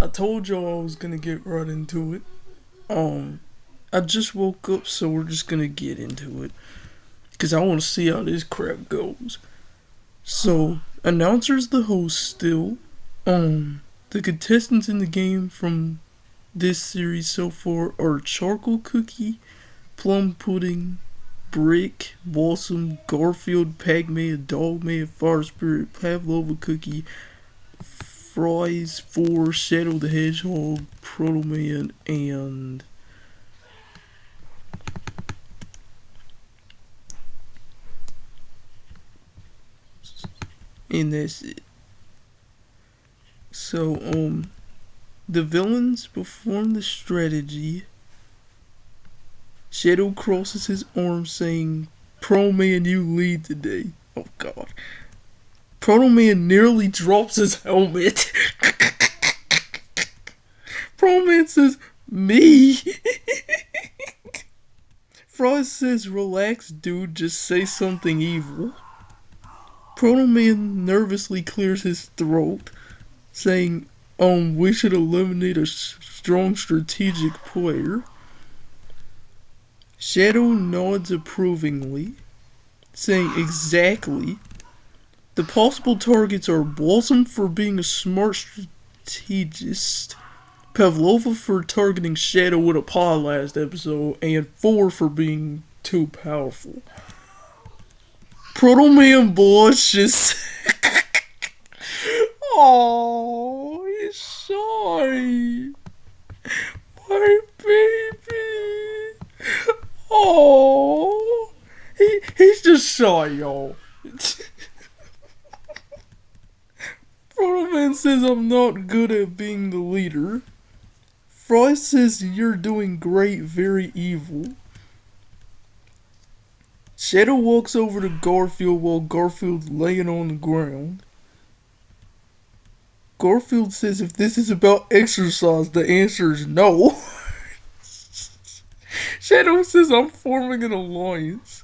told y'all I was gonna get right into it. I just woke up, so we're just gonna get into it. Because I want to see how this crap goes. So, announcer's the host still. The contestants in the game from this series so far are Charcoal Cookie, Plum Pudding, Brick, Blossom, Garfeild, Pac-Man, Dogman, Fire Spirit, Pavlova Cookie, Fries 4, Shadow the Hedgehog, Proto Man, and that's it. So, the villains perform the strategy. Shadow crosses his arms saying, Pro Man, you lead today. Oh god. Proto Man nearly drops his helmet. Pro Man says, me? Frost says, relax dude, just say something evil. Proto Man nervously clears his throat, saying, we should eliminate a strong strategic player. Shadow nods approvingly, saying exactly. The possible targets are Blossom for being a smart strategist, Pavlova for targeting Shadow with a paw last episode, and 4 for being too powerful. Proto Man blushes. Oh, he's shy. My baby. Oh, he's just shy, y'all. Proto Man says I'm not good at being the leader. Frost says you're doing great, very evil. Shadow walks over to Garfeild while Garfield's laying on the ground. Garfeild says if this is about exercise, the answer is no. Shadow says I'm forming an alliance.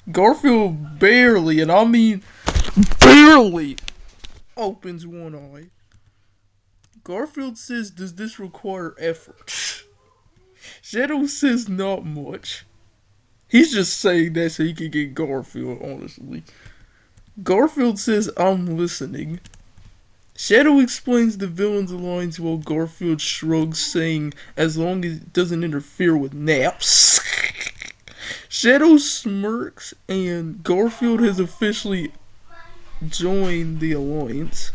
Garfeild barely, and I mean barely, opens one eye. Garfeild says, does this require effort? Shadow says not much. He's just saying that so he can get Garfeild, honestly. Garfeild says, I'm listening. Shadow explains the villain's alliance while Garfeild shrugs, saying, as long as it doesn't interfere with naps. Shadow smirks, and Garfeild has officially joined the alliance.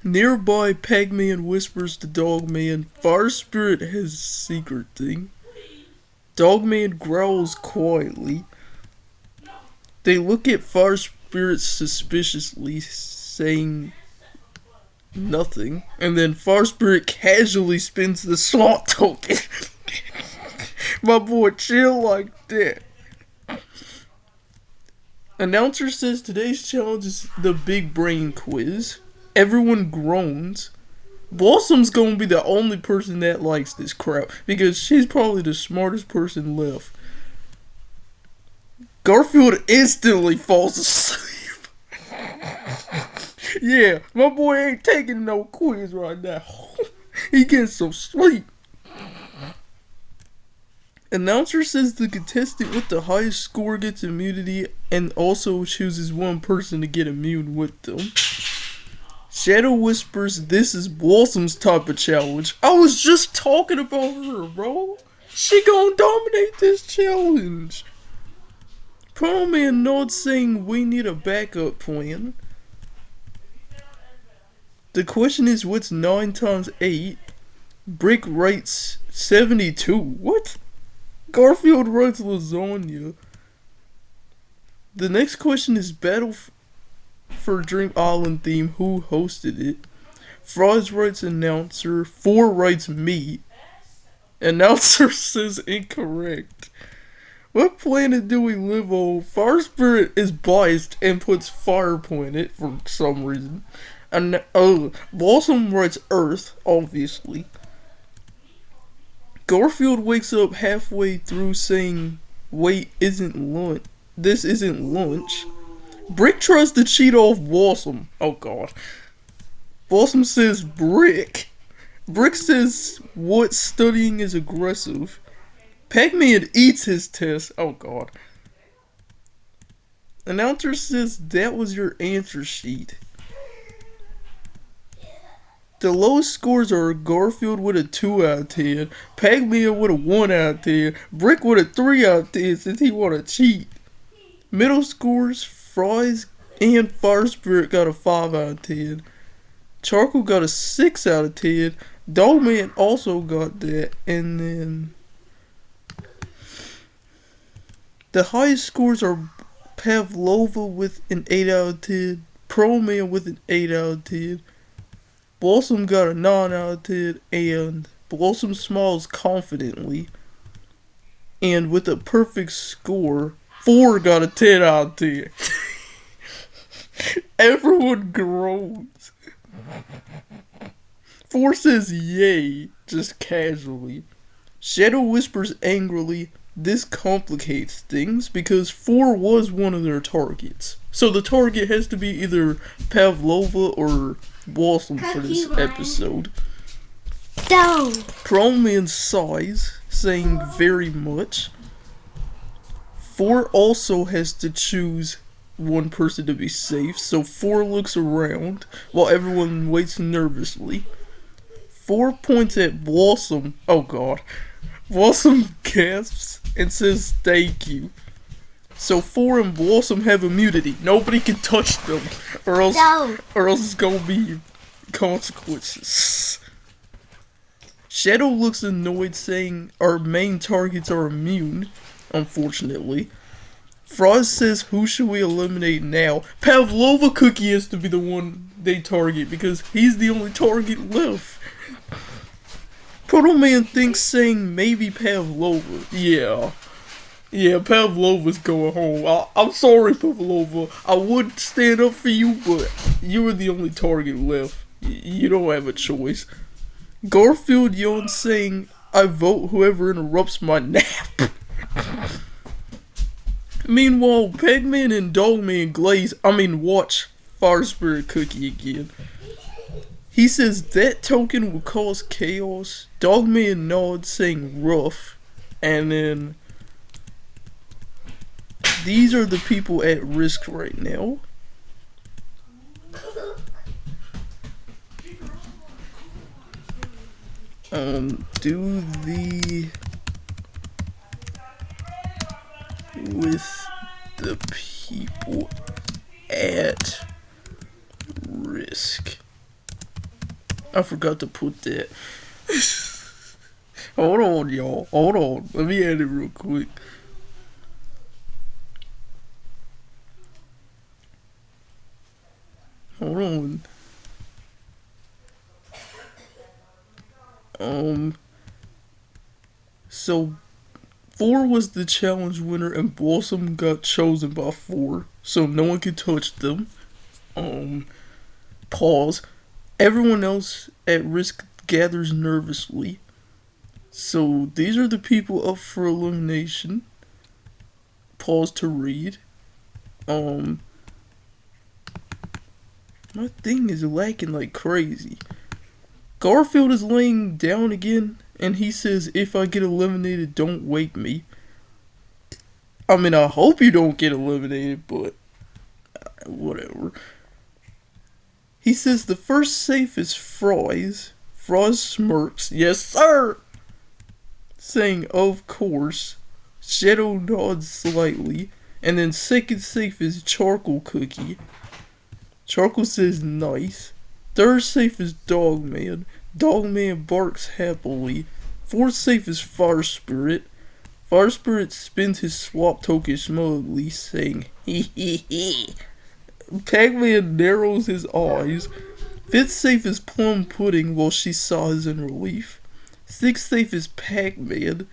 Nearby, Pac-Man whispers to Dogman, Fire Spirit has a secret thing. Dogman growls quietly. They look at Fire Spirit suspiciously, saying nothing, and then Fire Spirit casually spins the slot token. My boy, chill like that. Announcer says today's challenge is the big brain quiz. Everyone groans. Blossom's gonna be the only person that likes this crap, because she's probably the smartest person left. Garfeild instantly falls asleep. Yeah, my boy ain't taking no quiz right now. He getting some sleep. Announcer says the contestant with the highest score gets immunity and also chooses one person to get immune with them. Shadow whispers, this is Blossom's type of challenge. I was just talking about her, bro. She gonna dominate this challenge. Proto Man nods, saying we need a backup plan. The question is, what's 9 times 8? Brick writes 72. What? Garfeild writes lasagna. The next question is battle for Dream Island theme, who hosted it? Frost writes announcer, 4 writes me. Announcer says incorrect. What planet do we live on? Fire Spirit is biased and puts Fire Planet for some reason. And Blossom writes Earth, obviously. Garfeild wakes up halfway through saying, wait, this isn't lunch. Brick tries to cheat off Blossom. Oh god. Blossom says Brick. Brick says what studying is aggressive. Pac-Man eats his test. Oh god. Announcer says that was your answer sheet. The lowest scores are Garfeild with a 2 out of 10, Pac-Man with a 1 out of 10, Brick with a 3 out of 10 since he wanna cheat. Middle scores, Fries and Fire Spirit got a 5 out of 10. Charcoal got a 6 out of 10. Dogman also got that. And then the highest scores are Pavlova with an 8 out of 10, Proman with an 8 out of 10, Blossom got a 9 out of 10, and Blossom smiles confidently. And with a perfect score, 4 got a 10 out of 10. Everyone groans. 4 says yay, just casually. Shadow whispers angrily, this complicates things because 4 was one of their targets. So the target has to be either Pavlova or Blossom for this episode. Protoman sighs, saying very much. 4 also has to choose one person to be safe, so 4 looks around while everyone waits nervously. 4 points at Blossom. Oh god. Blossom gasps and says thank you. So 4 and Blossom have immunity. Nobody can touch them, or else it's gonna be consequences. Shadow looks annoyed, saying our main targets are immune, unfortunately. Frost says who should we eliminate now? Pavlova Cookie has to be the one they target because he's the only target left. Protoman thinks, saying maybe Pavlova. Yeah, Pavlova's going home. I'm sorry, Pavlova. I would stand up for you, but you were the only target left. You don't have a choice. Garfeild yawns, saying, I vote whoever interrupts my nap. Meanwhile, Pac-Man and Dogman watch Fire Spirit Cookie again. He says that token will cause chaos. Dogman nods, saying rough. And then these are the people at risk right now. Do the with the people at risk. I forgot to put that. Hold on, y'all. Hold on. Let me add it real quick. Hold on. So 4 was the challenge winner and Blossom got chosen by 4, so no one could touch them. Pause. Everyone else at risk gathers nervously. So these are the people up for elimination. Pause to read. My thing is lagging like crazy. Garfeild is laying down again, and he says, if I get eliminated, don't wake me. I mean, I hope you don't get eliminated, but whatever. He says the first safe is Fries. Fries smirks, yes sir! Saying, of course. Shadow nods slightly, and then second safe is Charcoal Cookie. Charcoal says nice. Third safe is Dogman. Dogman barks happily. Fourth safe is Fire Spirit. Fire Spirit spins his swap token smugly, saying, hee hee hee. Pac-Man narrows his eyes. Fifth safe is Plum Pudding while she sighs in relief. Sixth safe is Pac-Man.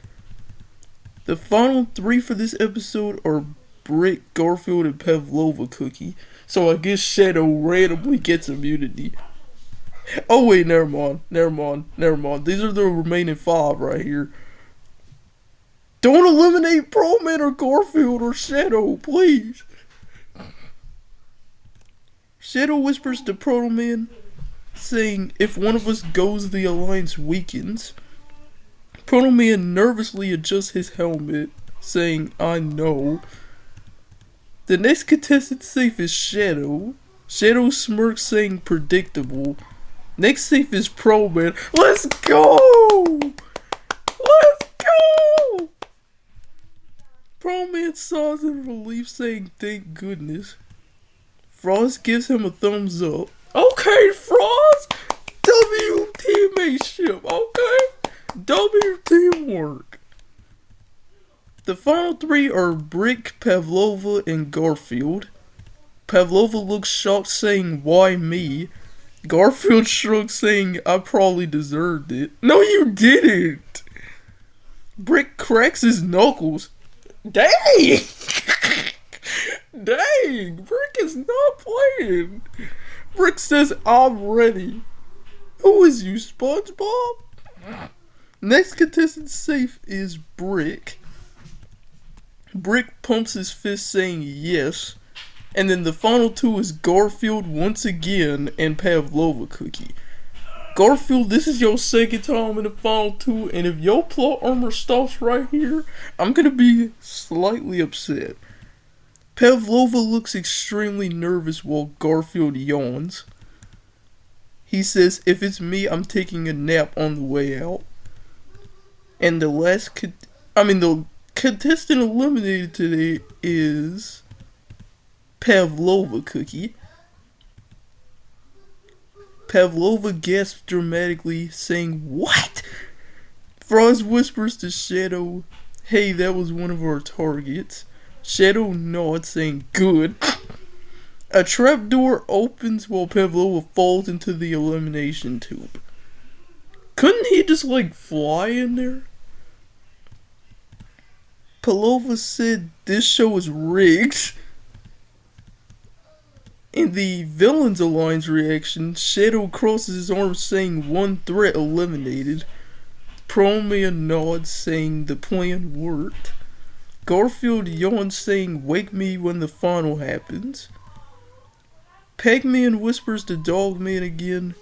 The final 3 for this episode are Brick, Garfeild, and Pavlova Cookie. So I guess Shadow randomly gets immunity. Oh wait, never mind. These are the remaining 5 right here. Don't eliminate Proman or Garfeild or Shadow, please. Shadow whispers to Protoman, saying if one of us goes, the alliance weakens. Proto Man nervously adjusts his helmet, saying, I know. The next contestant safe is Shadow. Shadow smirks, saying predictable. Next safe is Pro Man. Let's go! Let's go! Pro Man sighs in relief, saying thank goodness. Frost gives him a thumbs up. Okay, Frost! W teammateship, okay? W teamwork. The final three are Brick, Pavlova, and Garfeild. Pavlova looks shocked, saying, why me? Garfeild shrugs, saying, I probably deserved it. No, you didn't! Brick cracks his knuckles. Dang! Dang! Brick is not playing. Brick says, I'm ready. Who is you, SpongeBob? Next contestant safe is Brick. Brick pumps his fist, saying yes. And then the final two is Garfeild once again and Pavlova Cookie. Garfeild, this is your second time in the final two, and if your plot armor stops right here, I'm gonna be slightly upset. Pavlova looks extremely nervous while Garfeild yawns. He says, if it's me, I'm taking a nap on the way out. And the contestant eliminated today is Pavlova Cookie. Pavlova gasps dramatically, saying, what? Frost whispers to Shadow, hey, that was one of our targets. Shadow nods, saying, good. A trapdoor opens while Pavlova falls into the elimination tube. Couldn't he just, fly in there? Pavlova said this show is rigged. In the Villains Alliance reaction, Shadow crosses his arms, saying one threat eliminated. Pro Man nods, saying the plan worked. Garfeild yawns, saying wake me when the final happens. Pac-Man whispers to Dogman again.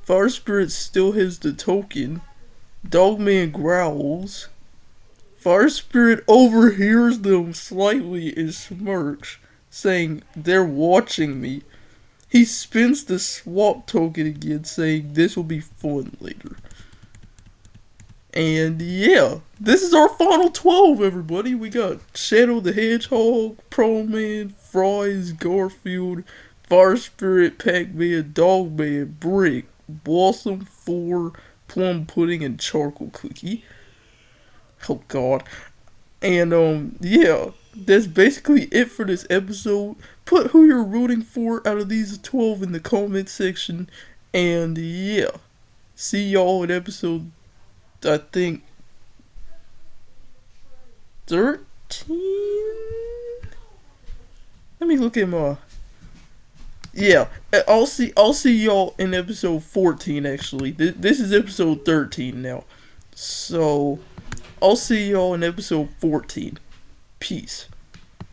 Fire Spirit still has the token. Dogman growls. Fire Spirit overhears them slightly and smirks, saying, they're watching me. He spins the swap token again, saying this will be fun later. And yeah, this is our final 12, everybody. We got Shadow the Hedgehog, Pro Man, Fries, Garfeild, Fire Spirit, Pac-Man, Dogman, Brick, Blossom, 4, Plum Pudding, and Charcoal Cookie. Oh god. And yeah, that's basically it for this episode. Put who you're rooting for out of these 12 in the comment section. And yeah, see y'all in episode, I think, 13? Let me look at my... Yeah, I'll see y'all in episode 14 actually. This is episode 13 now. So, I'll see y'all in episode 14. Peace.